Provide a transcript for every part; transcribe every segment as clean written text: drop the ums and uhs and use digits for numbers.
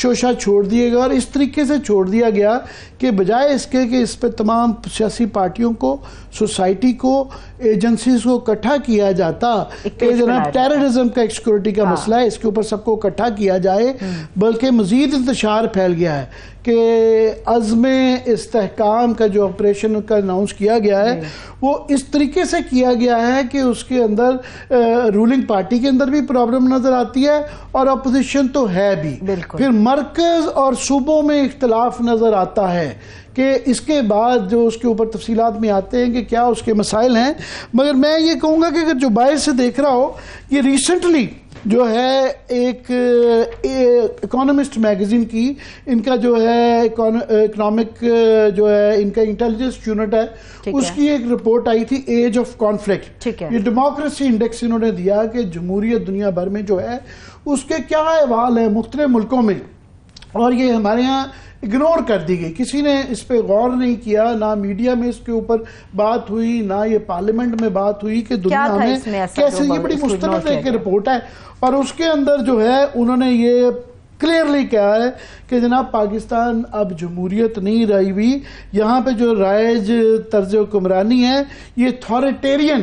شوشہ چھوڑ دیے گا، اور اس طریقے سے چھوڑ دیا گیا کہ بجائے اس کے کہ اس پہ تمام سیاسی پارٹیوں کو، سوسائٹی کو، ایجنسیز کو اکٹھا کیا جاتا کہ جناب ٹیررزم کا ایک سیکورٹی کا مسئلہ ہے، اس کے اوپر سب کو اکٹھا کیا جائے، بلکہ مزید انتشار پھیل گیا ہے کہ عزم استحکام کا جو آپریشن کا اناؤنس کیا گیا ہے وہ اس طریقے سے کیا گیا ہے کہ اس کے اندر رولنگ پارٹی کے اندر بھی پرابلم نظر آتی ہے اور اپوزیشن تو ہے بھی، پھر مرکز اور صوبوں میں اختلاف نظر آتا ہے کہ اس کے بعد جو اس کے اوپر تفصیلات میں آتے ہیں کہ کیا اس کے مسائل ہیں۔ مگر میں یہ کہوں گا کہ اگر جو باہر سے دیکھ رہا ہو، یہ ریسنٹلی جو ہے ایک اکانومسٹ میگزین کی، ان کا جو ہے اکنامک جو ہے ان کا انٹیلیجنس یونٹ ہے، اس کی ایک رپورٹ آئی تھی ایج آف کانفلکٹ، یہ ڈیموکریسی انڈیکس انہوں نے دیا کہ جمہوریت دنیا بھر میں جو ہے اس کے کیا احوال ہیں مختلف ملکوں میں، اور یہ ہمارے ہاں اگنور کر دی گئی، کسی نے اس پہ غور نہیں کیا، نہ میڈیا میں اس کے اوپر بات ہوئی، نہ یہ پارلیمنٹ میں بات ہوئی کہ دنیا میں کیسے، یہ بڑی مستند ایک رپورٹ ہے، اور اس کے اندر جو ہے انہوں نے یہ کلیئرلی کہا ہے کہ جناب پاکستان اب جمہوریت نہیں رہی ہوئی، یہاں پہ جو رائج طرز حکمرانی ہے یہ اتھارٹیرین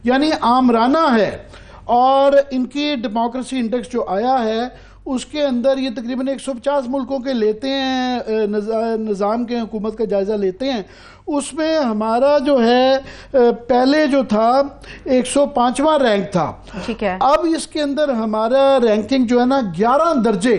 یعنی آمرانہ ہے، اور ان کی ڈیموکریسی انڈیکس جو آیا ہے اس کے اندر یہ تقریباً 150 ملکوں کے لیتے ہیں، نظام کے حکومت کا جائزہ لیتے ہیں، اس میں ہمارا جو ہے پہلے جو تھا 105واں رینک تھا، اب اس کے اندر ہمارا رینکنگ جو ہے نا 11 درجے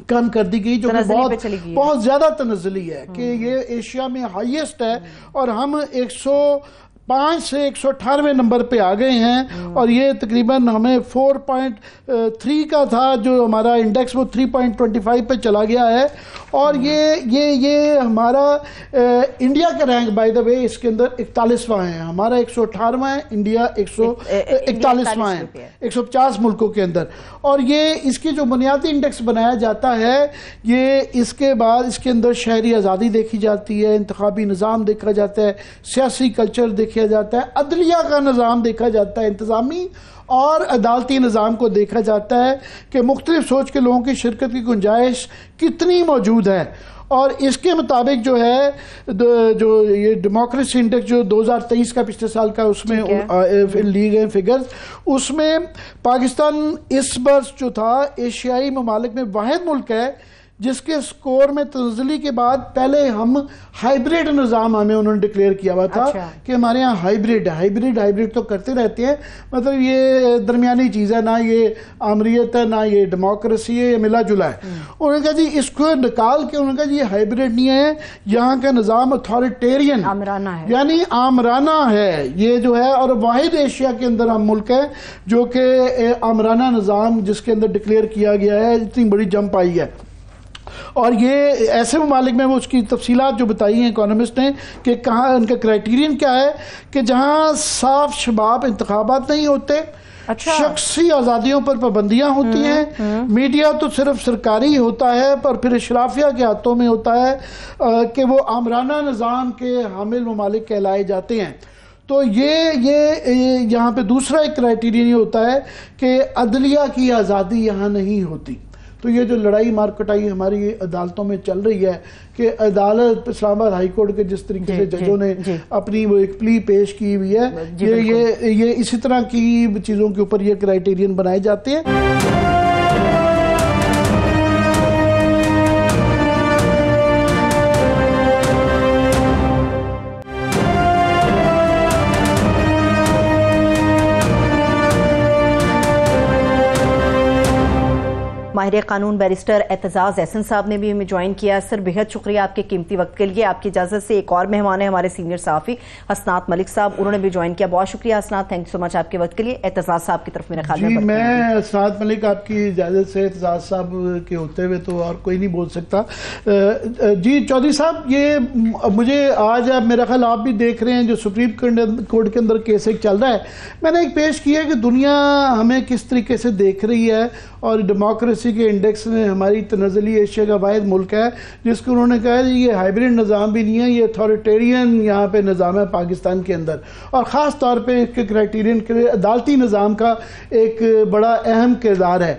کم کر دی گئی، جو بہت زیادہ تنزلی ہے کہ یہ ایشیا میں ہائیسٹ ہے، اور ہم 105 سے 118ویں نمبر پہ آ گئے ہیں، اور یہ تقریباً ہمیں 4.3 کا تھا جو ہمارا انڈیکس، وہ 3.25 پہ چلا گیا ہے، اور یہ ہمارا انڈیا کا رینک بائی دا وے اس کے اندر 41واں ہے، ہمارا 118واں ہے، انڈیا 141واں ہے 150 ملکوں کے اندر، اور یہ اس کی جو بنیادی انڈیکس بنایا جاتا ہے یہ اس کے بعد اس کے اندر شہری آزادی دیکھی جاتی ہے، انتخابی نظام دیکھا جاتا ہے، سیاسی کلچر دیکھا جاتا ہے، عدلیہ کا نظام دیکھا جاتا ہے، انتظامی اور عدالتی نظام کو دیکھا جاتا ہے کہ مختلف سوچ کے لوگوں کی شرکت کی گنجائش کتنی موجود ہے، اور اس کے مطابق جو ہے جو یہ ڈیموکریسی انڈیکس جو 2023 کا پچھلے سال کا اس میں لی گئے فگرز، اس میں پاکستان اس برس جو تھا ایشیائی ممالک میں واحد ملک ہے جس کے سکور میں تنزلی کے بعد پہلے ہم ہائیبریڈ نظام ہمیں انہوں نے ڈکلیئر کیا ہوا تھا کہ ہمارے ہاں ہائیبریڈ تو کرتے رہتے ہیں، مطلب یہ درمیانی چیز ہے، نہ یہ آمریت ہے نہ یہ ڈیموکریسی ہے، یہ ملا جلا ہے۔ انہوں نے کہا جی اس کو نکال کے انہوں نے کہا جی یہ ہائیبریڈ نہیں ہے، یہاں کا نظام اتھارٹیرین یعنی آمرانہ ہے، یہ جو ہے، اور واحد ایشیا کے اندر ہم ملک ہے جو کہ آمرانہ نظام جس کے اندر ڈکلیئر کیا گیا ہے، اتنی بڑی جمپ آئی ہے۔ اور یہ ایسے ممالک میں وہ اس کی تفصیلات جو بتائی ہیں اکانومسٹ نے کہ کہاں ان کا کرائٹیرین کیا ہے کہ جہاں صاف شفاف انتخابات نہیں ہوتے، شخصی آزادیوں پر پابندیاں ہوتی ہیں، میڈیا تو صرف سرکاری ہوتا ہے پر پھر اشرافیہ کے ہاتھوں میں ہوتا ہے کہ وہ آمرانہ نظام کے حامل ممالک کہلائے جاتے ہیں۔ تو یہ یہاں پہ دوسرا ایک کرائٹیرین یہ ہوتا ہے کہ عدلیہ کی آزادی یہاں نہیں ہوتی۔ تو یہ جو لڑائی مار کٹائی ہماری عدالتوں میں چل رہی ہے کہ عدالت اسلام آباد ہائی کورٹ کے جس طریقے سے ججوں نے اپنی وہ ایک پلی پیش کی ہوئی ہے، یہ اسی طرح کی چیزوں کے اوپر یہ کرائٹیرین بنائے جاتے ہیں۔ ماہر قانون بیرسٹر اعتزاز احسن صاحب نے بھی ہمیں جوائن کیا۔ سر بہت شکریہ آپ کے قیمتی وقت کے لیے۔ آپ کی اجازت سے ایک اور مہمان ہے ہمارے سینئر صحافی حسنات ملک صاحب، انہوں نے بھی جوائن کیا۔ بہت شکریہ حسنات، تھینک یو سو مچ آپ کے وقت کے لیے۔ اعتزاز صاحب کی طرف میرے خیال میں میں حسنات ملک آپ کی اجازت سے اعتزاز صاحب کے ہوتے ہوئے تو اور کوئی نہیں بول سکتا۔ جی چودھری صاحب، یہ مجھے آج میرا خیال آپ بھی دیکھ رہے ہیں جو سپریم کورٹ کے اندر کیس ایک چل رہا ہے، میں نے ایک پیش کیا ہے کہ دنیا ہمیں کس طریقے سے دیکھ رہی ہے، اور ڈیموکریسی کے انڈیکس میں ہماری تنزلی ایشیا کا واحد ملک ہے جس کو انہوں نے کہا ہے یہ ہائیبریڈ نظام بھی نہیں ہے، یہ اتھارٹیرین یہاں پہ نظام ہے پاکستان کے اندر، اور خاص طور پہ اس کے کرائٹیرین کے عدالتی نظام کا ایک بڑا اہم کردار ہے۔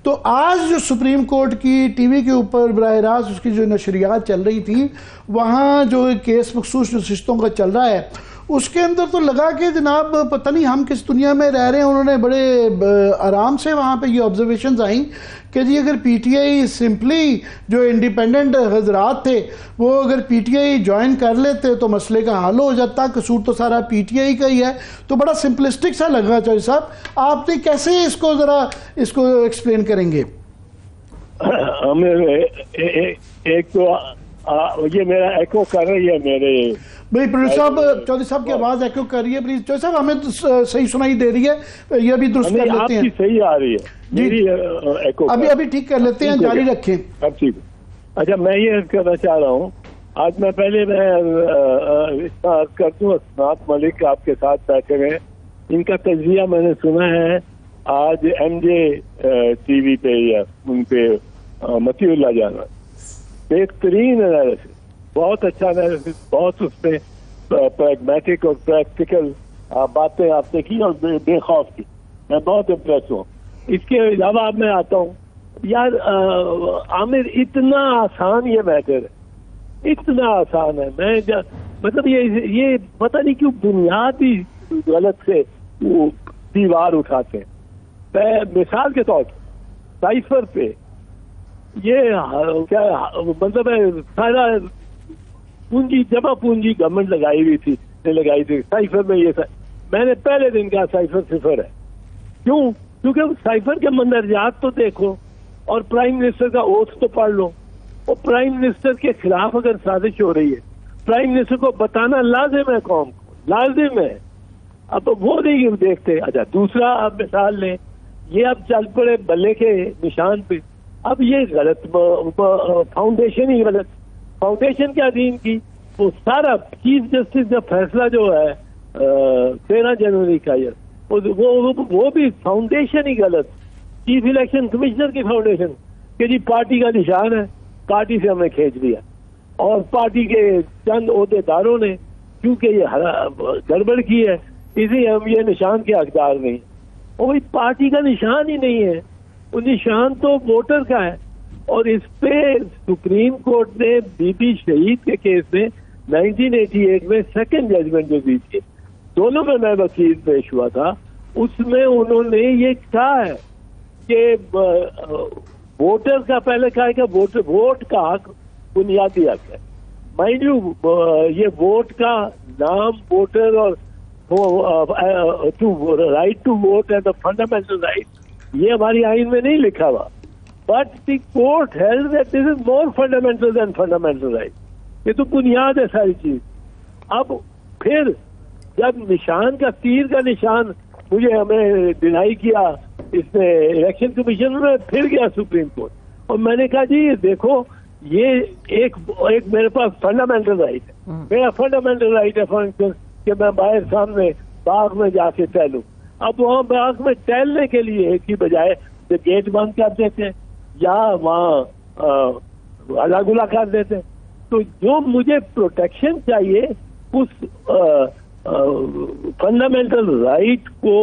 تو آج جو سپریم کورٹ کی ٹی وی کے اوپر براہ راست اس کی جو نشریات چل رہی تھی، وہاں جو کیس مخصوص جو نشستوں کا چل رہا ہے، اس کے اندر تو لگا کہ جناب پتہ نہیں ہم کس دنیا میں رہ رہے ہیں. انہوں نے بڑے آرام سے وہاں پہ یہ آبزرویشنز آئیں کہ جی اگر پی ٹی آئی سمپلی جو انڈیپینڈنٹ حضرات تھے وہ اگر پی ٹی آئی جوائن کر لیتے تو مسئلے کا حل ہو جاتا، قصور تو سارا پی ٹی آئی کا ہی ہے. تو بڑا سمپلسٹک سا لگا چوہدری صاحب. آپ نے کیسے اس کو ذرا اس کو ایکسپلین کریں گے؟ ایک تو یہ میرا ایکو کر رہی ہے میرے بھائی پروڈیوسر صاحب، چودھری صاحب کی آواز ایکو کر رہی ہے پلیز. چودھری صاحب ہمیں صحیح سنائی دے رہی ہے، یہ بھی درست کر لیتے ہیں. صحیح آ رہی ہے جی ابھی ٹھیک کر لیتے ہیں، جاری رکھیں. اب ٹھیک ہے. اچھا میں یہ کہنا چاہ رہا ہوں، آج میں پہلے میں کر دوں اسناد ملک آپ کے ساتھ بیٹھے ہوئے، ان کا تجزیہ میں نے سنا ہے آج ایم جے ٹی وی پہ یا ان پہ متی اللہ جانا، بہترین انالیسس، بہت اچھا انالیسس، بہت اس میں پریگمیٹک اور پریکٹیکل باتیں آپ نے کی اور بے خوف کی. میں بہت امپریس ہوں. اس کے علاوہ اب میں آتا ہوں یار عامر، اتنا آسان یہ میٹر ہے، اتنا آسان ہے. میں مطلب یہ پتہ نہیں کیوں بنیادی غلط سے وہ دیوار اٹھاتے ہیں. مثال کے طور پر سائفر پہ یہ کیا مطلب ہے، سارا پونجی جمع پونجی گورنمنٹ لگائی ہوئی تھی سائفر میں. یہ میں نے پہلے دن کہا سائفر صفر ہے. کیوں؟ کیونکہ سائفر کے مندرجات تو دیکھو اور پرائم منسٹر کا اوتھ تو پڑھ لو. اور پرائم منسٹر کے خلاف اگر سازش ہو رہی ہے، پرائم منسٹر کو بتانا لازم ہے، قوم کو لازم ہے. اب وہ نہیں دیکھتے. اچھا دوسرا آپ مثال لیں، یہ اب چل پڑے بلے کے نشان پہ. اب یہ غلط فاؤنڈیشن ہی غلط. فاؤنڈیشن کیا دین کی؟ وہ سارا چیف جسٹس کا فیصلہ جو ہے 13 جنوری کا وہ بھی فاؤنڈیشن ہی غلط. چیف الیکشن کمشنر کی فاؤنڈیشن کہ جی پارٹی کا نشان ہے، پارٹی سے ہم نے کھینچ لیا، اور پارٹی کے چند عہدے داروں نے کیونکہ یہ گڑبڑ کی ہے اسی ہم یہ نشان کے حقدار نہیں. اور پارٹی کا نشان ہی نہیں ہے، وہ نشان تو ووٹر کا ہے. اور اس پہ سپریم کورٹ نے بی بی شہید کے کیس میں 1988 میں سیکنڈ ججمنٹ جو دی تھی، دونوں میں وکیل پیش ہوا تھا، اس میں انہوں نے یہ کہا ہے کہ ووٹر کا پہلے کہا ہے کہ ووٹ کا حق بنیادی حق ہے. مائنڈ یو یہ ووٹ کا نام ووٹر اور رائٹ ٹو ووٹ ہے دا فنڈامنٹل رائٹ، یہ ہماری آئین میں نہیں لکھا ہوا. But the court held that this is more fundamental than fundamental right. یہ تو بنیاد ہے ساری چیز. اب پھر جب نشان کا تیر کا نشان مجھے ہمیں ڈینائی کیا اس نے الیکشن کمیشن میں، پھر گیا سپریم کورٹ اور میں نے کہا جی دیکھو یہ ایک میرے پاس فنڈامنٹل رائٹ ہے، میرا فنڈامنٹل رائٹ ہے فار انسٹنس کہ میں باہر سامنے باغ میں جا کے ٹہلوں. اب وہاں باغ میں ٹہلنے کے لیے ایک ہی بجائے گیٹ بند کر دیتے ہیں یا وہاں ہلا گلا کر دیتے ہیں. تو جو مجھے پروٹیکشن چاہیے اس فنڈامنٹل رائٹ کو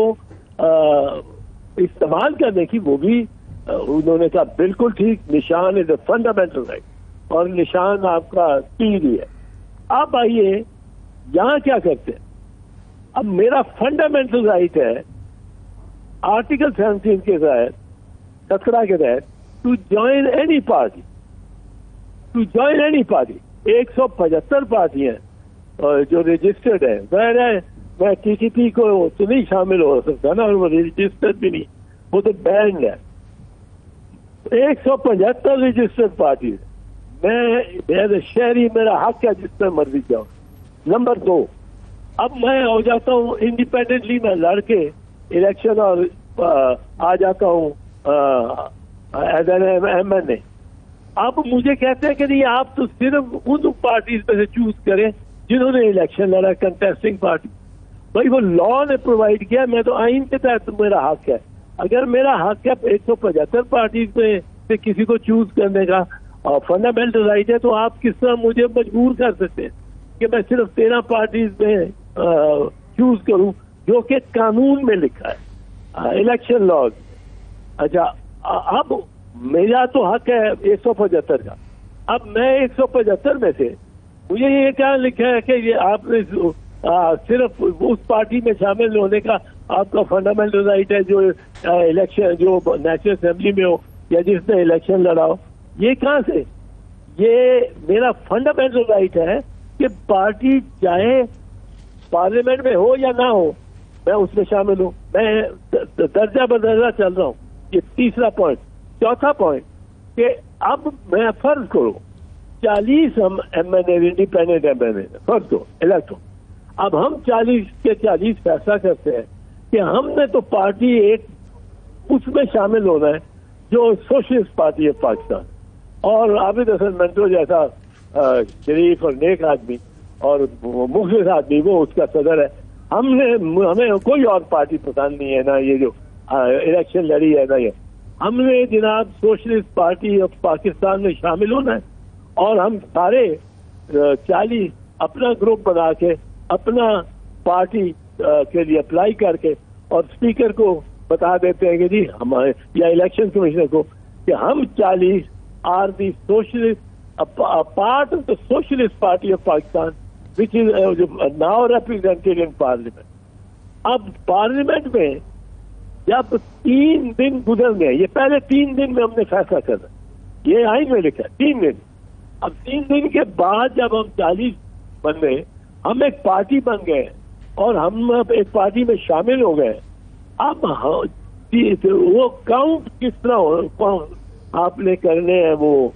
استعمال کرنے کی، وہ بھی انہوں نے کہا بالکل ٹھیک، نشان از اے فنڈامنٹل رائٹ اور نشان آپ کا تیر ہی ہے. اب آئیے یہاں کیا کرتے ہیں. اب میرا فنڈامنٹل رائٹ ہے آرٹیکل 17 کے تحت 17 کے تحت to join any party, to join any party. 175 پارٹیاں جو رجسٹرڈ ہیں، میں ٹی ٹی پی کو تو نہیں شامل ہو سکتا نا، اور وہ رجسٹرڈ بھی نہیں، وہ تو بینڈ ہے. 175 رجسٹرڈ پارٹی، میں شہری میرا حق ہے جس میں مرضی جاؤں. نمبر 2، اب میں ہو جاتا ہوں انڈیپینڈنٹلی، میں لڑ کے الیکشن اور آ جاتا ہوں ایز این ایم این اے. اب مجھے کہتے ہیں کہ نہیں آپ تو صرف ان پارٹیز میں سے چوز کریں جنہوں نے الیکشن لڑا، کنٹیسٹنگ پارٹی. بھائی وہ لا نے پرووائڈ کیا، میں تو آئین کے تحت میرا حق ہے. اگر میرا حق ہے 175 پارٹیز میں سے کسی کو چوز کرنے کا اور فنڈامنٹل رائٹ ہے، تو آپ کس طرح مجھے مجبور کر سکتے ہیں کہ میں صرف 13 پارٹیز میں چوز کروں جو کہ قانون میں لکھا ہے، الیکشن لاز. اچھا اب میرا تو حق ہے 175 کا. اب میں 175 میں سے مجھے یہ کیا لکھا ہے کہ یہ آپ نے صرف اس پارٹی میں شامل ہونے کا آپ کا فنڈامنٹل رائٹ ہے جو الیکشن جو نیشنل اسمبلی میں ہو یا جس نے الیکشن لڑا ہو. یہ کہاں سے؟ یہ میرا فنڈامنٹل رائٹ ہے کہ پارٹی چاہے پارلیمنٹ میں ہو یا نہ ہو میں اس میں شامل ہوں. میں درجہ بدرجہ چل رہا ہوں. یہ تیسرا پوائنٹ. چوتھا پوائنٹ کہ اب میں فرض کروں 40 ہم ایم این اے انڈیپینڈنٹ ایم این اے فرض کرو الیکٹ ہو. اب ہم 40 کے 40 فیصلہ کرتے ہیں کہ ہم نے تو پارٹی ایک اس میں شامل ہونا ہے جو سوشلسٹ پارٹی ہے پاکستان, اور عابد حسن منٹو جیسا شریف اور نیک آدمی اور مخلص آدمی وہ اس کا صدر ہے. ہمیں کوئی اور پارٹی پسند نہیں ہے, نہ یہ جو الیکشن لڑی ہے نہ یہ. ہم نے جناب سوشلسٹ پارٹی آف پاکستان میں شامل ہونا ہے, اور ہم سارے 40 اپنا گروپ بنا کے اپنا پارٹی کے لیے اپلائی کر کے اور اسپیکر کو بتا دیتے ہیں کہ جی ہمارے یا الیکشن کمیشنر کو کہ ہم 40 are the socialist part of the socialist party of Pakistan which is now represented in parliament. اب پارلیمنٹ میں جب 3 دن گزر گئے, یہ پہلے 3 دن میں ہم نے فیصلہ کرنا, یہ آئین میں لکھا 3 دن. اب 3 دن کے بعد جب ہم 40 بن گئے, ہم ایک پارٹی بن گئے اور ہم ایک پارٹی میں شامل ہو گئے. اب وہ کاؤنٹ کس طرح آپ نے کرنے ہیں, وہ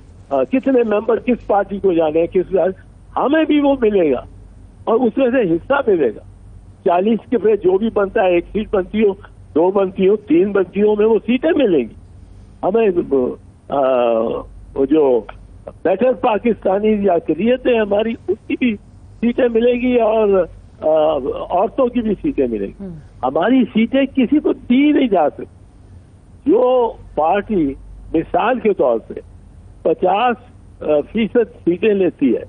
کتنے ممبر کس پارٹی کو جانے ہیں, کس ہمیں بھی وہ ملے گا اور اس میں سے حصہ ملے گا. 40 کے پہ جو بھی بنتا ہے, 1 سیٹ بنتی ہو, 2 بنتی ہو, 3 بنتی ہو, میں وہ سیٹیں ملیں گی ہمیں. جو بیٹر پاکستانی یا اقلیت ہے ہماری, اس کی بھی سیٹیں ملیں گی اور عورتوں کی بھی سیٹیں ملیں گی. ہماری سیٹیں کسی کو دی نہیں جا سکتی. جو پارٹی مثال کے طور پہ 50% سیٹیں لیتی ہے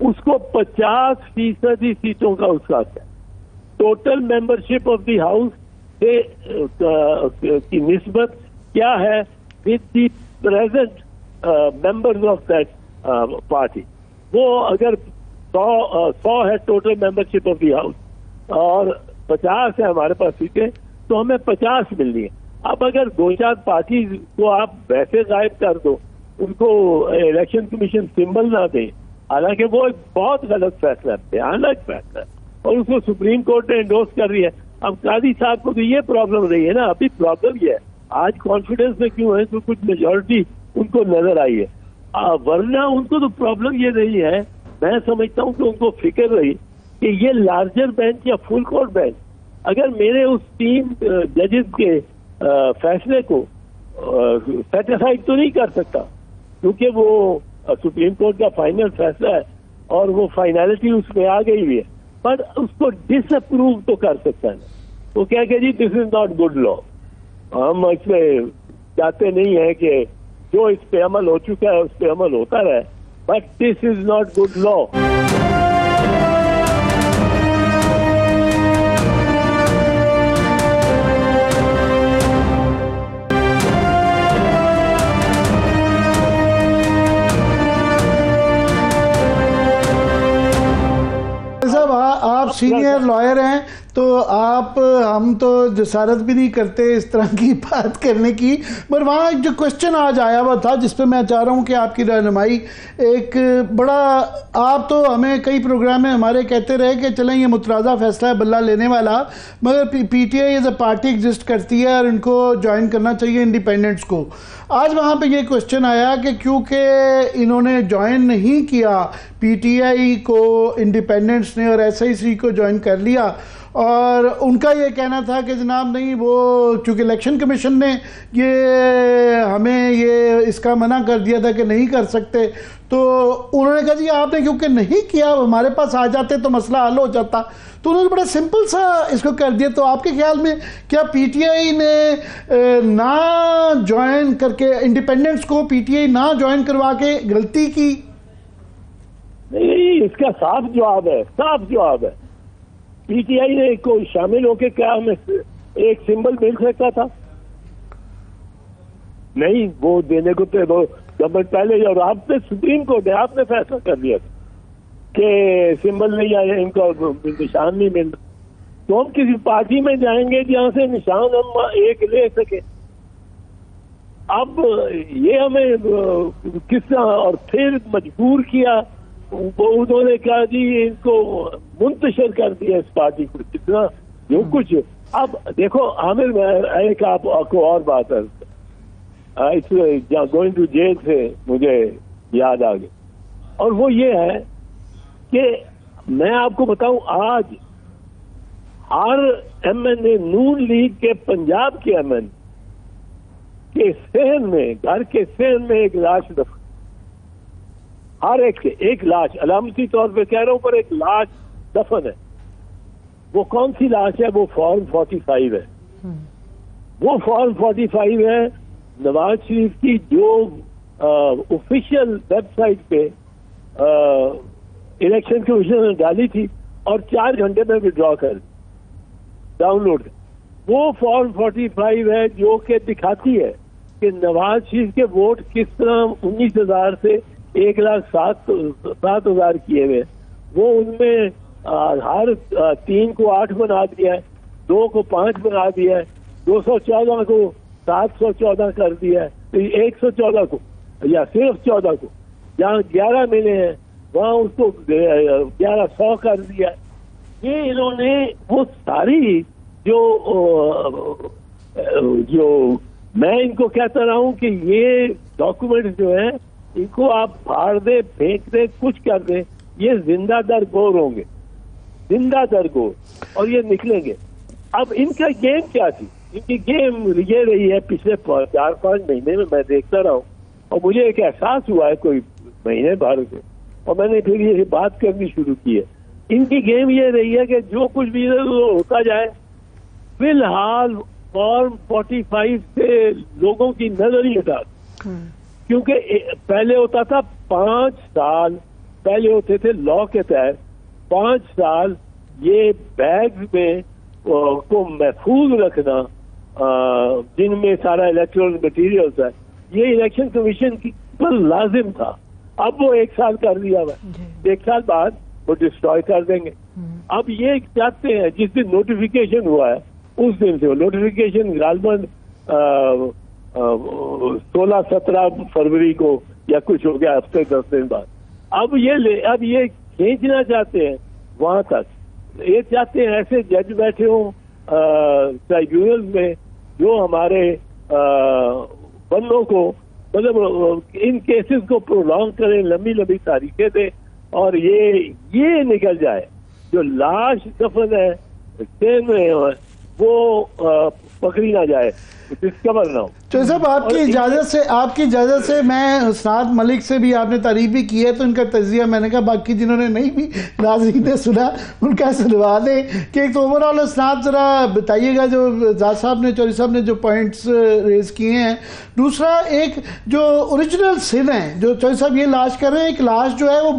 اس کو 50% ہی سیٹوں کا اس کا ہے. Total membership of the house کی نسبت کیا ہے with the present members of that party. وہ اگر 100 ہے total membership of the house اور 50 ہے ہمارے پاس سیٹیں, تو ہمیں 50 ملنی ہے. اب اگر 2-4 پارٹیز کو آپ ویسے غائب کر دو, ان کو الیکشن کمیشن سمبل نہ دیں, حالانکہ وہ ایک بہت غلط فیصلہ ہے, بھیانک فیصلہ ہے, اور اس کو سپریم کورٹ نے انڈورس کر رہی ہے. اب قاضی صاحب کو تو یہ پرابلم رہی ہے نا, ابھی پرابلم یہ ہے آج کانفیڈنس میں کیوں ہے تو کچھ میجورٹی ان کو نظر آئی ہے, ورنہ ان کو تو پرابلم یہ رہی ہے. میں سمجھتا ہوں کہ ان کو فکر رہی کہ یہ لارجر بینچ یا فل کورٹ بینچ اگر میرے اس 3 ججز کے فیصلے کو سیٹیسفائڈ تو نہیں کر سکتا, کیونکہ وہ سپریم کورٹ کا فائنل فیصلہ ہے اور وہ فائنلٹی اس میں آ گئی ہوئی ہے, پر اس کو ڈس اپروو تو کر سکتا ہے. وہ کہہ کہ جی دس از ناٹ گڈ لا. ہم اس میں چاہتے نہیں ہیں کہ جو اس پہ عمل ہو چکا ہے اس پہ عمل ہوتا رہے, but this is not good law. آپ سینئر لائر ہیں تو آپ ہم تو جسارت بھی نہیں کرتے اس طرح کی بات کرنے کی, پر وہاں جو کوشچن آج آیا ہوا تھا جس پہ میں چاہ رہا ہوں کہ آپ کی رہنمائی. ایک بڑا آپ تو ہمیں کئی پروگرام میں ہمارے کہتے رہے کہ چلیں یہ مترازع فیصلہ ہے بلہ لینے والا, مگر P T I as a party exist کرتی ہے اور ان کو جوائن کرنا چاہیے انڈیپینڈنٹس کو. آج وہاں پہ یہ کوشچن آیا کہ کیونکہ انہوں نے جوائن نہیں کیا پی ٹی آئی کو, انڈیپینڈنٹس نے اور ایس آئی سی کو جوائن کر لیا, اور ان کا یہ کہنا تھا کہ جناب نہیں وہ چونکہ الیکشن کمیشن نے یہ ہمیں یہ اس کا منع کر دیا تھا کہ نہیں کر سکتے, تو انہوں نے کہا جی آپ نے کیونکہ نہیں کیا ہمارے پاس آ جاتے تو مسئلہ حل ہو جاتا. تو انہوں نے بڑا سمپل سا اس کو کر دیا. تو آپ کے خیال میں کیا پی ٹی آئی نے نہ جوائن کر کے انڈیپینڈنٹس کو پی ٹی آئی نہ جوائن کروا کے غلطی کی؟ نہیں, اس کا صاف جواب ہے, صاف جواب ہے. پی ٹی آئی نے کوئی شامل ہو کے کیا ہمیں ایک سمبل مل سکتا تھا؟ نہیں وہ دینے کو تو گورنمنٹ پہلے, اور آپ نے سپریم کورٹ ہے, آپ نے فیصلہ کر دیا کہ سمبل نہیں آیا, ان کو نشان نہیں مل رہا, تو ہم کسی پارٹی میں جائیں گے جہاں سے نشان ہم ایک لے سکیں. اب یہ ہمیں کس طرح, اور پھر مجبور کیا, انہوں نے کہا جی ان کو منتشر کر دیا اس پارٹی کو, کتنا جو کچھ. اب دیکھو عامر, میں ایک آپ کو اور بات ہے, گوئنگ ٹو جیل سے مجھے یاد آ گئی, اور وہ یہ ہے کہ میں آپ کو بتاؤں آج ہر ایم این اے نون لیگ کے پنجاب کے ایم این کے صحن میں, گھر کے صحن میں ایک لاش دفن, ہر ایک لاش, علامتی طور پہ کہہ رہا ہوں, پر ایک لاش دفن ہے. وہ کون سی لاش ہے؟ وہ فارم 45 ہے. وہ فارم 45 ہے نواز شریف کی جو آفیشیل ویب سائٹ پہ الیکشن کمیشن نے ڈالی تھی, اور 4 گھنٹے میں وڈرا کر ڈاؤن لوڈ. وہ فارم 45 ہے جو کہ دکھاتی ہے کہ نواز شریف کے ووٹ کس طرح 19,000 سے 1,07,000 کیے ہوئے. وہ ان میں ہر 3 کو 8 بنا دیا ہے, 2 کو 5 بنا دیا ہے, 214 کو 714 کر دیا ہے, 114 کو یا صرف 14 کو, جہاں 11 ملے ہیں وہاں اس کو 1100 کر دیا. یہ انہوں نے وہ ساری جو میں ان کو کہتا رہا ہوں کہ یہ ڈاکومنٹ جو ہیں ان کو آپ پھاڑ دیں, پھینک دیں, کچھ کر دیں, یہ زندہ در گور ہوں گے, زندہ در گور, اور یہ نکلیں گے. اب ان کا گیم کیا تھی؟ ان کی گیم یہ رہی ہے پچھلے 4-5 مہینے میں دیکھتا رہا ہوں, اور مجھے ایک احساس ہوا ہے کوئی مہینے بھر سے, اور میں نے پھر یہ بات کرنی شروع کی ہے. ان کی گیم یہ رہی ہے کہ جو کچھ بھی ہوتا جائے, فی الحال فارم 45 سے لوگوں کی نظر ہی ہٹا, کیونکہ پہلے ہوتا تھا 5 سال پہلے ہوتے تھے لا کے تحت 5 سال یہ بیگ میں کو محفوظ رکھنا, جن میں سارا الیکٹرل مٹیریل ہے, یہ الیکشن کمیشن پر لازم تھا. اب وہ 1 سال کر دیا ہوا, 1 سال بعد وہ ڈسٹروائے کر دیں گے. اب یہ چاہتے ہیں جس دن نوٹیفیکیشن ہوا ہے اس دن سے, وہ نوٹیفیکیشن غالباً 16-17 فروری کو یا کچھ ہو گیا, ہفتے 10 دن بعد. اب یہ کھینچنا چاہتے ہیں وہاں تک. یہ چاہتے ہیں ایسے جج بیٹھے ہوں ٹرائیبیونل میں جو ہمارے بندوں کو, مطلب ان کیسز کو پرولونگ کریں, لمبی تاریخیں دیں, اور یہ نکل جائے جو لاش دفن ہے ٹرین میں وہ پکڑی نہ جائے, ڈسکور نہ ہو. چوہدری صاحب آپ کی اجازت سے میں حسنات ملک سے بھی آپ نے تعریف بھی کی ہے, تو ان کا تجزیہ میں نے کہا باقی جنہوں نے نہیں بھی ناظرین نے سنا ان کا سنوا دیں کہ ایک تو اوورآل حسنات ذرا بتائیے گا جو ذات صاحب نے, چودھری صاحب نے جو پوائنٹس ریز کیے ہیں. دوسرا ایک جو اوریجنل سن ہے جو چودھری صاحب یہ لاش کر رہے ہیں, ایک لاش جو ہے وہ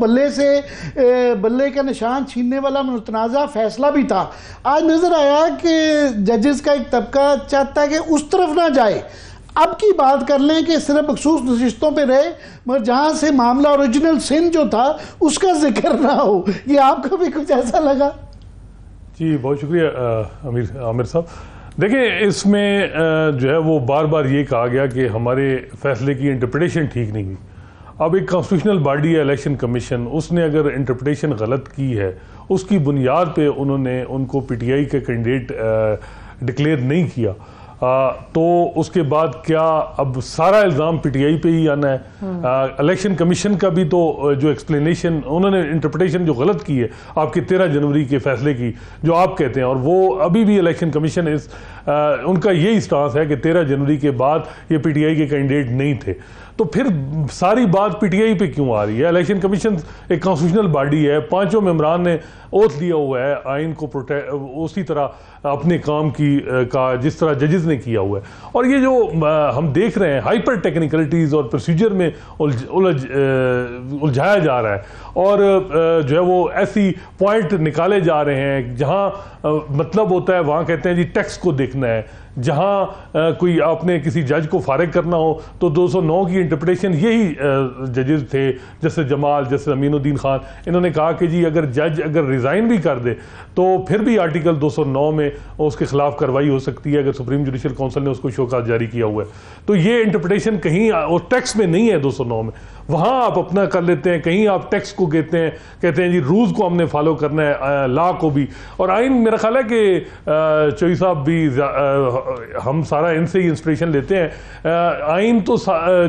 بلے کا نشان چھیننے والا متنازع فیصلہ بھی تھا. آج نظر آیا کہ ججز کا ایک طبقہ چاہتا ہے کہ اس طرف نہ جائے, اب کی بات کر لیں کہ صرف مخصوص نشستوں پہ رہے, مگر جہاں سے معاملہ اوریجنل سن جو تھا اس کا ذکر نہ ہو. یہ آپ کو بھی کچھ ایسا لگا؟ جی بہت شکریہ عامر صاحب. دیکھیں اس میں جو ہے وہ بار بار یہ کہا گیا کہ ہمارے فیصلے کی انٹرپریٹیشن ٹھیک نہیں ہوئی. اب ایک کانسٹیٹیوشنل باڈی ہے الیکشن کمیشن, اس نے اگر انٹرپریٹیشن غلط کی ہے, اس کی بنیاد پہ انہوں نے ان کو پی ٹی آئی کے کینڈیڈیٹ ڈکلیئر نہیں کیا, تو اس کے بعد کیا اب سارا الزام پی ٹی آئی پہ ہی آنا ہے؟ الیکشن کمیشن کا بھی تو جو ایکسپلینیشن انہوں نے انٹرپریٹیشن جو غلط کی ہے آپ کے 13 جنوری کے فیصلے کی جو آپ کہتے ہیں, اور وہ ابھی بھی الیکشن کمیشن ان کا یہی سٹانس ہے کہ 13 جنوری کے بعد یہ پی ٹی آئی کے کینڈیڈیٹ نہیں تھے. تو پھر ساری بات پی ٹی آئی پہ کیوں آ رہی ہے؟ الیکشن کمیشن ایک کانسٹیٹیوشنل باڈی ہے، 5 ممبران نے اوتھ لیا ہوا ہے آئین کو اسی طرح اپنے کام کا جس طرح ججز نے کیا ہوا ہے. اور یہ جو ہم دیکھ رہے ہیں ہائپر ٹیکنیکلٹیز اور پروسیجر میں الجھایا جا رہا ہے، اور جو ہے وہ ایسی پوائنٹ نکالے جا رہے ہیں جہاں مطلب ہوتا ہے وہاں کہتے ہیں جی ٹیکسٹ کو دیکھنا ہے، جہاں کوئی آپ نے کسی جج کو فارغ کرنا ہو تو 209 کی انٹرپریٹیشن یہی ججز تھے، جیسے جمال، جیسے امین الدین خان، انہوں نے کہا کہ جی اگر جج ریزائن بھی کر دے تو پھر بھی آرٹیکل 209 میں اس کے خلاف کارروائی ہو سکتی ہے اگر سپریم جوڈیشل کونسل نے اس کو شوکات جاری کیا ہوا ہے. تو یہ انٹرپریٹیشن کہیں اور ٹیکسٹ میں نہیں ہے 209 میں، وہاں آپ اپنا کر لیتے ہیں، کہیں آپ ٹیکسٹ کو کہتے ہیں جی رولز کو ہم نے فالو کرنا ہے، لا کو بھی. اور آئین میرا خیال ہے کہ چوئی صاحب بھی ہم سارا ان سے ہی انسپریشن لیتے ہیں. آئین تو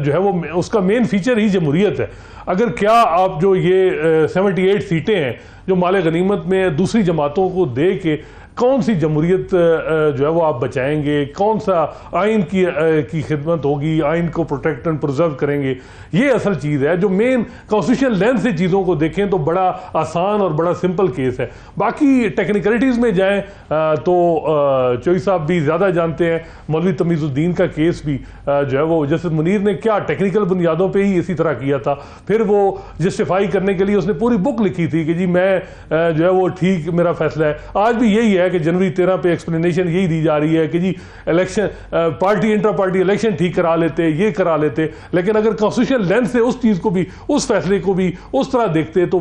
جو ہے وہ اس کا مین فیچر ہی جمہوریت ہے. اگر کیا آپ جو یہ 78 سیٹیں ہیں جو مال غنیمت میں دوسری جماعتوں کو دے کے کون سی جمہوریت جو ہے وہ آپ بچائیں گے، کون سا آئین کی خدمت ہوگی، آئین کو پروٹیکٹ اینڈ پرزرو کریں گے، یہ اصل چیز ہے. جو مین کانسٹیٹیوشن لینس سے چیزوں کو دیکھیں تو بڑا آسان اور بڑا سمپل کیس ہے. باقی ٹیکنیکلٹیز میں جائیں تو چوئی صاحب بھی زیادہ جانتے ہیں. مولوی تمیز الدین کا کیس بھی جو ہے وہ جسٹس منیر نے کیا ٹیکنیکل بنیادوں پہ ہی اسی طرح کیا تھا، پھر وہ جسٹیفائی کرنے کے لیے اس نے پوری بک لکھی تھی کہ جی میں جو ہے وہ ٹھیک میرا فیصلہ ہے. آج بھی یہی ہے کہ جنوری 13 پہ ایکسپلینیشن یہی دی جا رہی ہے کہ جی election party intra party election ٹھیک کرا لیتے، یہ کرا لیتے، لیکن اگر کانسٹیٹیوشن لینس سے اس چیز کو بھی، اس فیصلے کو بھی اس طرح دیکھتے تو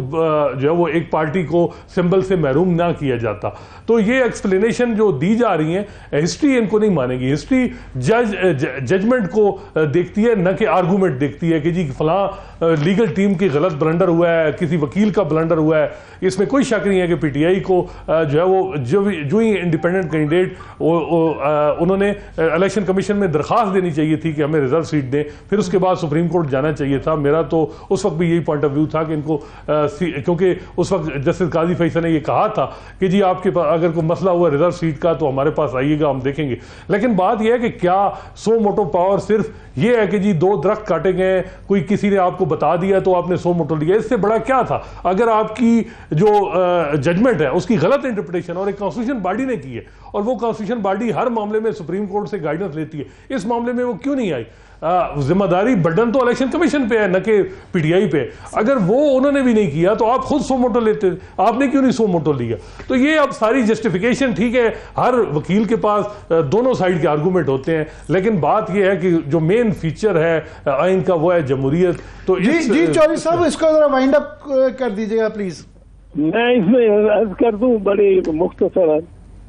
جو ہے وہ ایک پارٹی کو سمبل سے محروم نہ کیا جاتا. تو یہ ایکسپلینیشن جو دی جا رہی ہیں ہسٹری ان کو نہیں مانے گی. ہسٹری ججمنٹ کو دیکھتی ہے نہ کہ آرگومنٹ دیکھتی ہے کہ جی فلاں لیگل ٹیم کی غلط بلنڈر ہوا ہے، کسی وکیل کا بلنڈر ہوا ہے. اس میں کوئی شک نہیں ہے کہ پی ٹی آئی کو جو ہے وہ جو ہی انڈیپینڈنٹ کینڈیڈیٹ انہوں نے الیکشن کمیشن میں درخواست دینی چاہیے تھی کہ ہمیں ریزرو سیٹ دیں، پھر اس کے بعد سپریم کورٹ جانا چاہیے تھا. میرا تو اس وقت بھی یہی پوائنٹ آف ویو تھا کہ ان کو کیونکہ اس وقت جسٹس قاضی فیصل نے یہ کہا تھا کہ جی آپ کے پاس اگر کوئی مسئلہ ہوا ریزرو سیٹ کا تو ہمارے پاس آئیے گا، ہم دیکھیں گے. لیکن بات یہ ہے کہ کیا سو موٹو پاور صرف یہ ہے کہ جی 2 درخت کاٹے گئے، کوئی کسی نے آپ کو بتا دیا تو آپ نے 100 موٹو لیا؟ اس سے بڑا کیا تھا؟ اگر آپ کی جو ججمنٹ ہے اس کی غلط انٹرپریٹیشن اور ایک کانسٹیٹیوشن باڈی نے کی ہے، اور وہ کانسٹیٹیوشن باڈی ہر معاملے میں سپریم کورٹ سے گائیڈنس لیتی ہے، اس معاملے میں وہ کیوں نہیں آئی؟ ذمہ داری برڈن تو الیکشن کمیشن پہ ہے نہ کہ پی ٹی آئی پہ. اگر وہ انہوں نے بھی نہیں کیا تو آپ خود 100 موٹو لیتے، آپ نے کیوں نہیں 100 موٹو لیا؟ تو یہ اب ساری جسٹیفیکیشن ٹھیک ہے، ہر وکیل کے پاس دونوں سائیڈ کے آرگومنٹ ہوتے ہیں، لیکن بات یہ ہے کہ جو مین فیچر ہے آئین کا وہ ہے جمہوریت. تو جی چوہری صاحب اس کو ذرا وائنڈ اپ کر دیجیے گا پلیز. میں اس میں عرض کر دوں بڑے مختصراً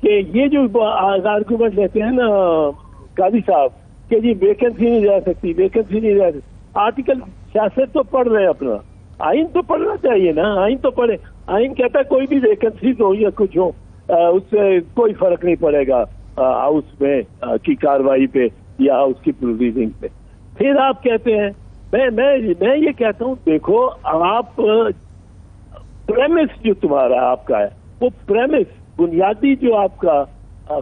کہ یہ جو آرگومنٹ لیتے ہیں نا قاضی صاحب کہ جی ویکنسی نہیں جا سکتی، ویکنسی نہیں جا سکتی. آرٹیکل سیاست تو پڑھ رہے ہیں، اپنا آئین تو پڑھنا چاہیے نا. آئین تو پڑھے. آئین کہتا ہے کوئی بھی ویکنسی ہو یا کچھ ہو اس سے کوئی فرق نہیں پڑے گا ہاؤس میں کی کاروائی پہ یا ہاؤس کی پروسیڈنگ پہ. پھر آپ کہتے ہیں میں یہ کہتا ہوں دیکھو آپ پریمس جو تمہارا آپ کا ہے وہ پریمس بنیادی جو آپ کا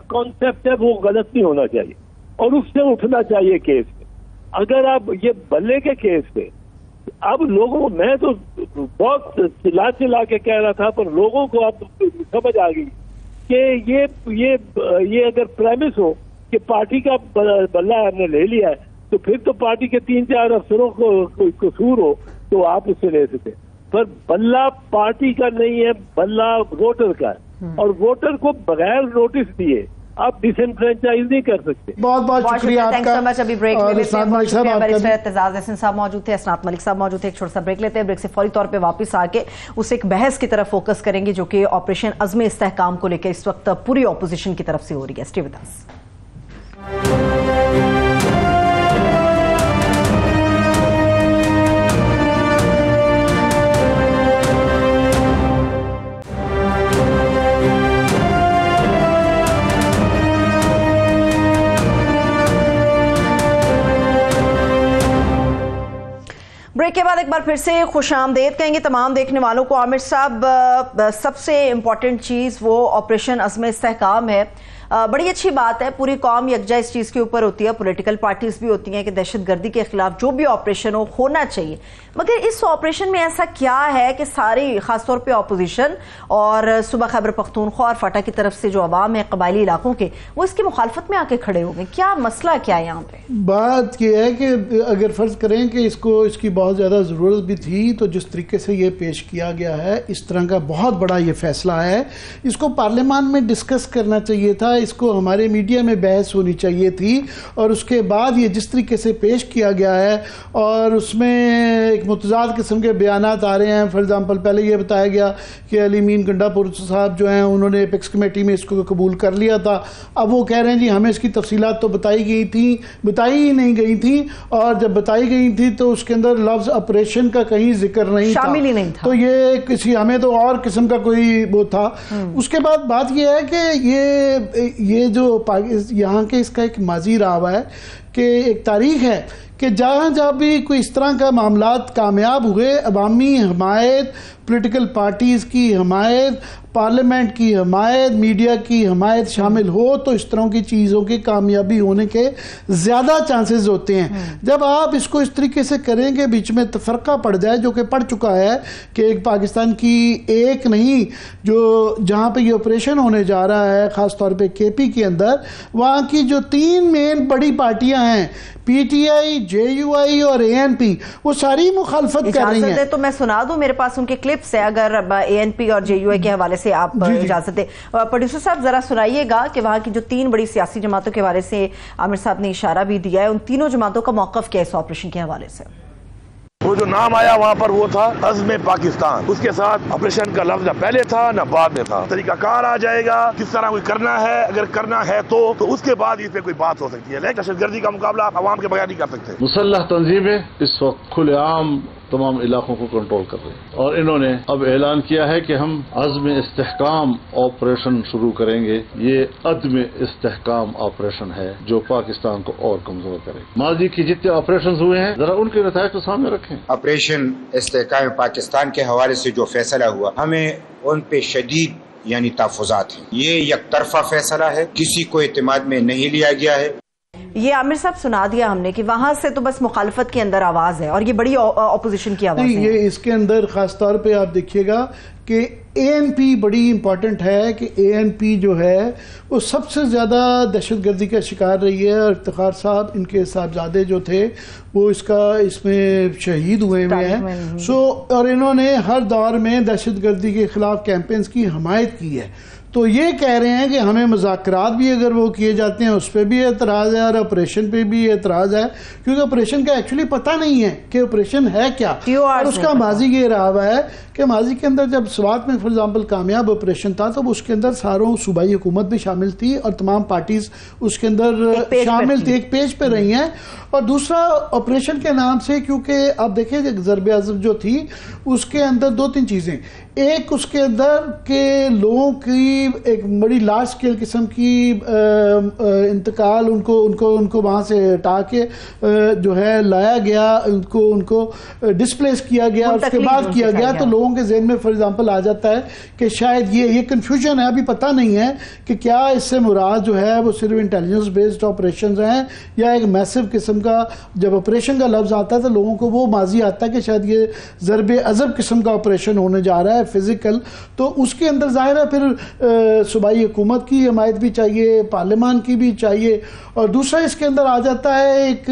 کانسیپٹ ہے وہ غلط نہیں ہونا چاہیے اور اس سے اٹھنا چاہیے کیس میں. اگر آپ یہ بلے کے کیس پہ اب لوگوں میں تو بہت چلا کے کہہ رہا تھا پر لوگوں کو اب سمجھ آ گئی کہ یہ اگر پریمس ہو کہ پارٹی کا بلہ ہم نے لے لیا ہے تو پھر تو پارٹی کے 3-4 افسروں کو کوئی قصور ہو تو آپ اس سے لے سکتے. پر بلہ پارٹی کا نہیں ہے، بلہ ووٹر کا ہے اور ووٹر کو بغیر نوٹس دیے آپ ڈس انفرینچائز نہیں کر سکتے. بہت بہت شکریہ آپ کا. ابھی بریک لے لیتے ہیں. بیرسٹر اعتزاز احسن صاحب موجود تھے، اسناد ملک صاحب موجود تھے. ایک چھوٹا سا بریک لیتے ہیں. بریک سے فوری طور پہ واپس آ کے اس ایک بحث کی طرف فوکس کریں گے جو کہ آپریشن عزم استحکام کو لے کے اس وقت پوری اپوزیشن کی طرف سے ہو رہی ہے. Stay with us. بریک کے بعد ایک بار پھر سے خوش آمدید کہیں گے تمام دیکھنے والوں کو. عامر صاحب سب سے امپورٹنٹ چیز وہ آپریشن عزم استحکام ہے. بڑی اچھی بات ہے, پوری قوم یکجا اس چیز کے اوپر ہوتی ہے, پولیٹیکل پارٹیز بھی ہوتی ہیں کہ دہشت گردی کے خلاف جو بھی آپریشن ہونا چاہیے, مگر اس آپریشن میں ایسا کیا ہے کہ ساری خاص طور پہ اپوزیشن اور صوبہ خیبر پختونخوا اور فاٹا کی طرف سے جو عوام ہے قبائلی علاقوں کے, وہ اس کی مخالفت میں آ کے کھڑے ہو گئے؟ کیا مسئلہ کیا ہے یہاں پہ؟ بات یہ ہے کہ اگر فرض کریں کہ اس کی بہت زیادہ ضرورت بھی تھی, تو جس طریقے سے یہ پیش کیا گیا ہے, اس طرح کا بہت بڑا یہ فیصلہ ہے, اس کو پارلیمان میں ڈسکس کرنا چاہیے تھا, اس کو ہمارے میڈیا میں بحث ہونی چاہیے تھی, اور اس کے بعد یہ جس طریقے سے پیش کیا گیا ہے اور اس میں ایک متضاد قسم کے بیانات آ رہے ہیں. فار ایگزامپل پہلے یہ بتایا گیا کہ علی مین گنڈا پور صاحب جو ہیں انہوں نے اپیکس کمیٹی میں اس کو قبول کر لیا تھا, اب وہ کہہ رہے ہیں جی ہمیں اس کی تفصیلات تو بتائی ہی نہیں گئی تھیں, اور جب بتائی گئی تھی تو اس کے اندر لفظ آپریشن کا کہیں ذکر نہیں تھا, شامل ہی نہیں تھا, تو یہ ہمیں تو اور قسم کا کوئی وہ تھا. اس کے بعد بات یہ ہے کہ یہ جو یہاں کے اس کا ایک ماضی رہا ہوا ہے, کہ ایک تاریخ ہے کہ جہاں بھی کوئی اس طرح کا معاملات کامیاب ہوئے, عوامی حمایت, پولیٹیکل پارٹیز کی حمایت, پارلیمنٹ کی حمایت, میڈیا کی حمایت شامل ہو, تو اس طرح کی چیزوں کی کامیابی ہونے کے زیادہ چانسز ہوتے ہیں. جب آپ اس کو اس طریقے سے کریں کہ بیچ میں تفرقہ پڑ جائے, جو کہ پڑ چکا ہے کہ ایک پاکستان کی ایک نہیں, جو جہاں پہ یہ آپریشن ہونے جا رہا ہے خاص طور پہ کے پی کے اندر, وہاں کی جو 3 مین بڑی پارٹیاں ہیں, P T I, J you آئی اور اے این پی, وہ ساری مخالفت کر رہی ہیں. تو میں سنا دوں, میرے پاس ان کے کلپس ہیں, اگر اے این پی اور جے یو آئی کے حوالے سے آپ اجازت دیں. پروڈیوسر صاحب ذرا سنائیے گا کہ وہاں کی جو 3 بڑی سیاسی جماعتوں کے حوالے سے عامر صاحب نے اشارہ بھی دیا ہے, ان تینوں جماعتوں کا موقف کیا ہے اس آپریشن کے حوالے سے؟ وہ جو نام آیا وہاں پر وہ تھا عزم پاکستان, اس کے ساتھ آپریشن کا لفظ نہ پہلے تھا نہ بعد میں تھا. طریقہ کار آ جائے گا, کس طرح کوئی کرنا ہے, اگر کرنا ہے تو اس کے بعد اس پہ کوئی بات ہو سکتی ہے, لیکن دہشت گردی کا مقابلہ عوام کے بغیر نہیں کر سکتے. مسلح تنظیمیں اس وقت کھلے عام تمام علاقوں کو کنٹرول کر رہے ہیں, اور انہوں نے اب اعلان کیا ہے کہ ہم عزم استحکام آپریشن شروع کریں گے. یہ عدم استحکام آپریشن ہے جو پاکستان کو اور کمزور کرے. ماضی کی جتنے آپریشنز ہوئے ہیں ذرا ان کے نتائج کو سامنے رکھیں. آپریشن استحکام پاکستان کے حوالے سے جو فیصلہ ہوا, ہمیں ان پہ شدید یعنی تحفظات ہیں. یہ یک طرفہ فیصلہ ہے, کسی کو اعتماد میں نہیں لیا گیا ہے. یہ عامر صاحب سنا دیا ہم نے کہ وہاں سے تو بس مخالفت کے اندر آواز ہے, اور یہ بڑی اپوزیشن کی آواز ہے. یہ اس کے اندر خاص طور پہ آپ دیکھیے گا کہ اے این پی بڑی امپورٹنٹ ہے, کہ اے این پی جو ہے وہ سب سے زیادہ دہشت گردی کا شکار رہی ہے, اور افتخار صاحب ان کے صاحبزادے جو تھے وہ اس میں شہید ہوئے ہیں. اور انہوں نے ہر دور میں دہشت گردی کے خلاف کیمپینز کی حمایت کی ہے. تو یہ کہہ رہے ہیں کہ ہمیں مذاکرات بھی اگر وہ کیے جاتے ہیں اس پہ بھی اعتراض ہے, اور آپریشن پہ بھی اعتراض ہے, کیونکہ آپریشن کا ایکچولی پتہ نہیں ہے کہ آپریشن ہے کیا. اور اس کا ماضی یہ رہا ہوا ہے کہ ماضی کے اندر جب سوات میں فار ایگزامپل کامیاب آپریشن تھا, تو اس کے اندر ساروں صوبائی حکومت بھی شامل تھی, اور تمام پارٹیز اس کے اندر شامل تھی, ایک پیج پہ رہی ہیں. اور دوسرا آپریشن کے نام سے, کیونکہ آپ دیکھیں ضرب عضب جو تھی اس کے اندر 2-3 چیزیں, ایک اس کے اندر کہ لوگوں کی ایک بڑی لارج اسکیل قسم کی انتقال ان کو وہاں سے ہٹا کے جو ہے لایا گیا, ان کو ڈسپلیس کیا گیا, اس کے بعد کیا گیا. تو لوگوں کے ذہن میں فار ایگزامپل آ جاتا ہے کہ شاید یہ کنفیوژن ہے, ابھی پتہ نہیں ہے کہ کیا اس سے مراد جو ہے وہ صرف انٹیلیجنس بیسڈ آپریشنز ہیں, یا ایک میسو قسم کا, جب آپریشن کا لفظ آتا ہے تو لوگوں کو وہ ماضی آتا ہے کہ شاید یہ ضرب عضب قسم کا آپریشن ہونے جا رہا ہے فزیکل. تو اس کے اندر ظاہر ہے پھر صوبائی حکومت کی حمایت بھی چاہیے, پارلیمان کی بھی چاہیے. اور دوسرا اس کے اندر آ جاتا ہے ایک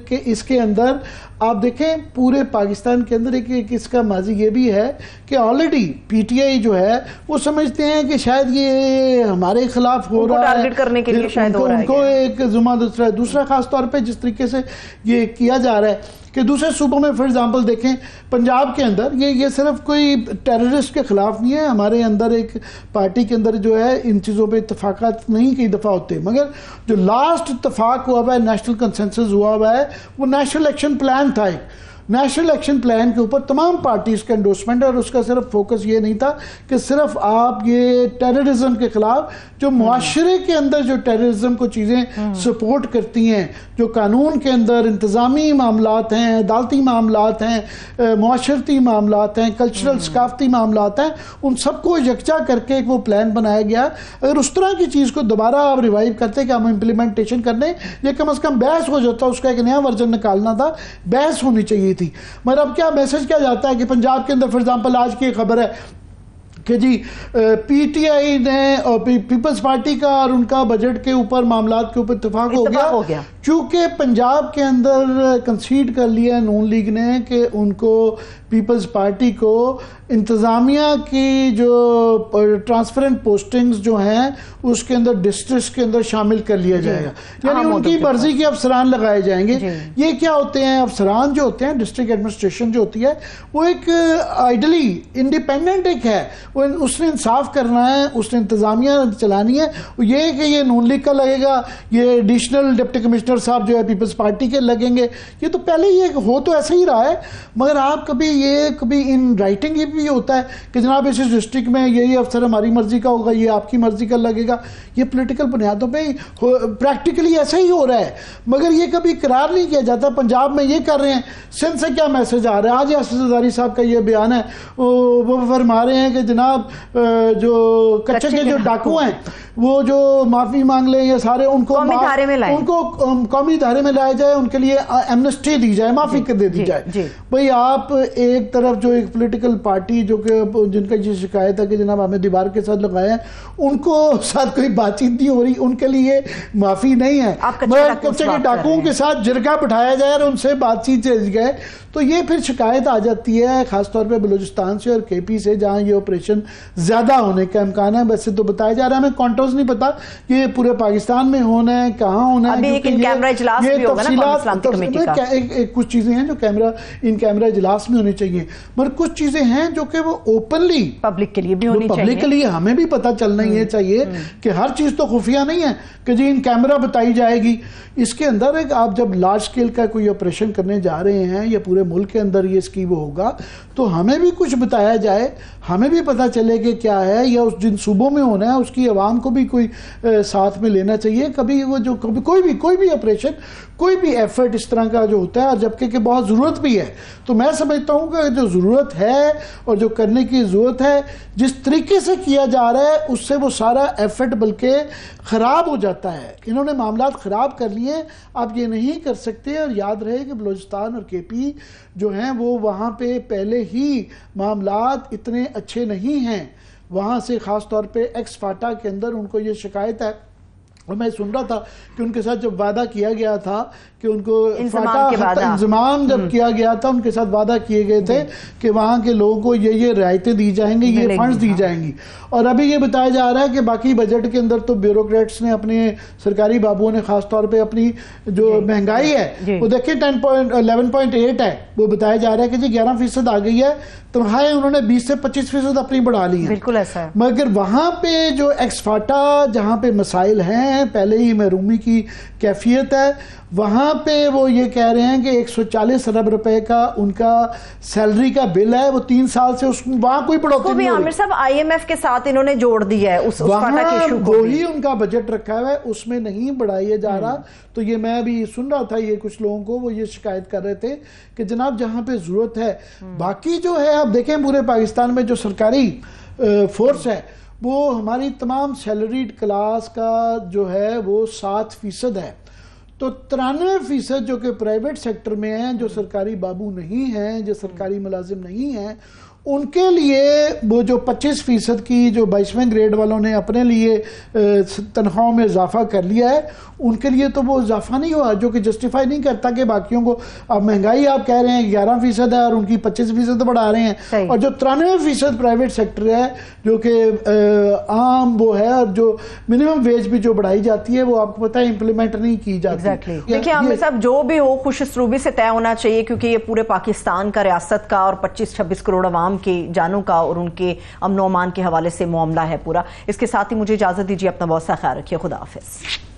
کہ اس کے اندر آپ دیکھیں پورے پاکستان کے اندر ایک اس کا ماضی یہ بھی ہے کہ آلریڈی پی ٹی آئی جو ہے وہ سمجھتے ہیں کہ شاید یہ ہمارے خلاف ہو رہا ہے, ٹارگٹ کرنے کے لیے شاید ہو رہا ہے, ان کو ایک ذمہ دوسرا خاص طور پہ جس طریقے سے یہ کیا جا رہا ہے کہ دوسرے صوبوں میں فار ایگزامپل دیکھیں پنجاب کے اندر یہ صرف کوئی ٹیررسٹ کے خلاف نہیں ہے. ہمارے اندر ایک پارٹی کے اندر جو ہے ان چیزوں پہ اتفاقات نہیں کئی دفعہ ہوتے, مگر جو لاسٹ اتفاق ہوا ہوا ہے, نیشنل کنسنسس ہوا ہوا ہے, وہ نیشنل ایکشن پلان تھا. نیشنل ایکشن پلان کے اوپر تمام پارٹیز کا انڈورسمنٹ ہے، اور اس کا صرف فوکس یہ نہیں تھا کہ صرف آپ یہ ٹیررزم کے خلاف جو معاشرے کے اندر جو ٹیررزم کو چیزیں سپورٹ کرتی ہیں، جو قانون کے اندر انتظامی معاملات ہیں، عدالتی معاملات ہیں، معاشرتی معاملات ہیں، کلچرل ثقافتی معاملات ہیں، ان سب کو یکجا کر کے ایک وہ پلان بنایا گیا. اگر اس طرح کی چیز کو دوبارہ آپ ریوائیو کرتے کہ ہم امپلیمنٹیشن کرنے، یہ کم از کم بحث ہو جاتا، اس کا ایک نیا ورژن نکالنا تھا، بحث ہونی چاہیے تھی. مگر اب کیا میسج کیا جاتا ہے کہ پنجاب کے اندر فار ایگزامپل آج کی خبر ہے کہ جی پی ٹی آئی نے اور پیپلز پارٹی کا اور ان کا بجٹ کے اوپر معاملات کے اوپر اتفاق ہو گیا چونکہ پنجاب کے اندر کنسیڈ کر لیا نون لیگ نے کہ ان کو پیپلز پارٹی کو انتظامیہ کی جو ٹرانسفرنٹ پوسٹنگز جو ہیں اس کے اندر ڈسٹرکٹس کے اندر شامل کر لیا جائے گا، یعنی ان کی مرضی کے افسران لگائے جائیں گے. یہ کیا ہوتے ہیں افسران جو ہوتے ہیں، ڈسٹرکٹ ایڈمنسٹریشن جو ہوتی ہے وہ ایک آئیڈلی انڈیپینڈنٹ ایک ہے، اس نے انصاف کرنا ہے، اس نے انتظامیہ چلانی ہے. یہ کہ یہ نون لیگ کا لگے گا، یہ ایڈیشنل ڈپٹی کمشنر صاحب جو ہے پیپلز پارٹی کے لگیں گے، یہ تو پہلے یہ ہو تو ایسا ہی رہا ہے. مگر آپ کبھی ان رائٹنگ یہ بھی ہوتا ہے کہ جناب اس ڈسٹرکٹ میں یہی افسر ہماری مرضی کا ہوگا، یہ آپ کی مرضی کا لگے گا. یہ پولیٹیکل بنیادوں پہ پریکٹیکلی ایسا ہی ہو رہا ہے، مگر یہ کبھی اقرار نہیں کیا جاتا. پنجاب میں یہ کر رہے ہیں، سندھ سے کیا میسج آ رہا ہے؟ آج اسد زرداری صاحب کا یہ بیان ہے، وہ فرما رہے ہیں کہ جناب جو کچے کے جو ڈاکو ہیں وہ جو معافی مانگ لیں، یہ سارے ان کو قومی دھارے میں لائے جائے، ان کے لیے ایمنسٹی دی جائے، معافی دے دی جائے. بھئی آپ ایک طرف جو ایک پولیٹیکل پارٹی جو کہ جن کا یہ شکایت ہے کہ جناب ہمیں دیوار کے ساتھ لگائے ہیں، ان کو ساتھ کوئی بات چیت نہیں ہو رہی، ان کے لیے معافی نہیں ہے. کچے کے ڈاکوؤں کے ساتھ جرگہ بٹھایا جائے اور ان سے بات چیت چل گئے تو یہ پھر شکایت آ جاتی ہے، خاص طور پہ بلوچستان سے اور کے پی سے جہاں یہ آپریشن زیادہ ہونے کا امکان ہے. ویسے تو بتایا جا رہا ہے، ہمیں کانٹورز نہیں پتا کہ یہ پورے پاکستان میں ہونا ہے، کہاں ہونا ہے، کیونکہ کچھ چیزیں ہیں جو ان کیمرہ اجلاس میں ہونی چاہیے، مگر کچھ چیزیں ہیں جو کہ وہ اوپنلی پبلک کے لیے بھی ہونی چاہیے، پبلک کے لیے ہمیں بھی پتہ چلنا ہی چاہیے کہ ہر چیز تو خفیہ نہیں ہے کہ جی ان کیمرہ بتائی جائے گی. اس کے اندر ایک آپ جب لارج سکیل کا کوئی آپریشن کرنے جا رہے ہیں یا پورے ملک کے اندر یہ اسکیم ہوگا تو ہمیں بھی کچھ بتایا جائے، ہمیں بھی پتہ چلے کہ کیا ہے، یا اس جن صوبوں میں ہونا ہے اس کی عوام کو بھی کوئی ساتھ میں لینا چاہیے. کبھی وہ جو کوئی بھی آپریشن، کوئی بھی ایفرٹ اس طرح کا جو ہوتا ہے، اور جبکہ کہ بہت ضرورت بھی ہے، تو میں سمجھتا ہوں کہ جو ضرورت ہے اور جو کرنے کی ضرورت ہے جس طریقے سے کیا جا رہا ہے اس سے وہ سارا ایفرٹ بلکہ خراب ہو جاتا ہے. انہوں نے معاملات خراب کر لیے، آپ یہ نہیں کر سکتے. اور یاد رہے کہ بلوچستان اور کے پی جو ہیں وہ وہاں پہ پہلے ہی معاملات اتنے اچھے نہیں ہیں. وہاں سے خاص طور پہ ایکس فاٹا کے اندر ان کو یہ شکایت ہے، اور میں سن رہا تھا کہ ان کے ساتھ جب وعدہ کیا گیا تھا کہ ان کو انضمام جب کیا گیا تھا، ان کے ساتھ وعدہ کیے گئے تھے کہ وہاں کے لوگوں کو یہ رعایتیں دی جائیں گی، یہ فنڈز دی جائیں گی. اور ابھی یہ بتایا جا رہا ہے کہ باقی بجٹ کے اندر تو بیوروکریٹس نے، اپنے سرکاری بابوؤں نے خاص طور پہ اپنی جو مہنگائی ہے وہ دیکھیں 11.8 ہے، وہ بتایا جا رہا ہے کہ جی 11% آ گئی ہے. تنخواہیں انہوں نے 20 سے 25% اپنی بڑھا لی ہیں. بالکل ایسا ہے. مگر وہاں پہ جو ایکس فاٹا جہاں پہ مسائل ہیں، پہلے ہی محرومی کی کیفیت ہے، وہاں پہ وہ یہ کہہ رہے ہیں کہ 140 ارب روپے کا ان کا سیلری کا بل ہے، وہ 3 سال سے وہاں کوئی بڑھوتری نہیں ہو رہی. عامر صاحب آئی ایم ایف کے ساتھ انہوں نے جوڑ دیا ہے اس فاٹا کے ایشو کو، وہی ان کا بجٹ رکھا ہوا ہے، اس میں نہیں بڑھایا جا رہا. تو یہ میں بھی سن رہا تھا، یہ کچھ لوگوں کو وہ یہ شکایت کر رہے تھے کہ جناب جہاں پہ ضرورت ہے. باقی جو ہے آپ دیکھیں پورے پاکستان میں جو سرکاری فورس ہے وہ ہماری تمام سیلریڈ کلاس کا جو ہے وہ 7% ہے. تو 93% جو کہ پرائیویٹ سیکٹر میں ہیں، جو سرکاری بابو نہیں ہیں، جو سرکاری ملازم نہیں ہیں، ان کے لیے وہ جو 25% کی جو 22ویں گریڈ والوں نے اپنے لیے تنخواہوں میں اضافہ کر لیا ہے، ان کے لیے تو وہ اضافہ نہیں ہوا، جو کہ جسٹیفائی نہیں کرتا کہ باقیوں کو اب مہنگائی آپ کہہ رہے ہیں 11% ہے اور ان کی 25% بڑھا رہے ہیں. اور جو 93% پرائیویٹ سیکٹر ہے جو کہ عام وہ ہے، اور جو منیمم ویج بھی جو بڑھائی جاتی ہے وہ آپ کو پتہ ہے امپلیمنٹ نہیں کی جاتی. دیکھیں عامر صاحب، جو بھی ہو خوش اسلوبی سے طے ہونا چاہیے، کیونکہ یہ پورے پاکستان کا، ریاست کا اور 25-26 کروڑ عوام کی جانوں کا اور ان کے امن و امان کے حوالے سے معاملہ ہے پورا. اس کے ساتھ ہی مجھے اجازت دیجیے، اپنا بہت سا خیال رکھیے. خدا حافظ.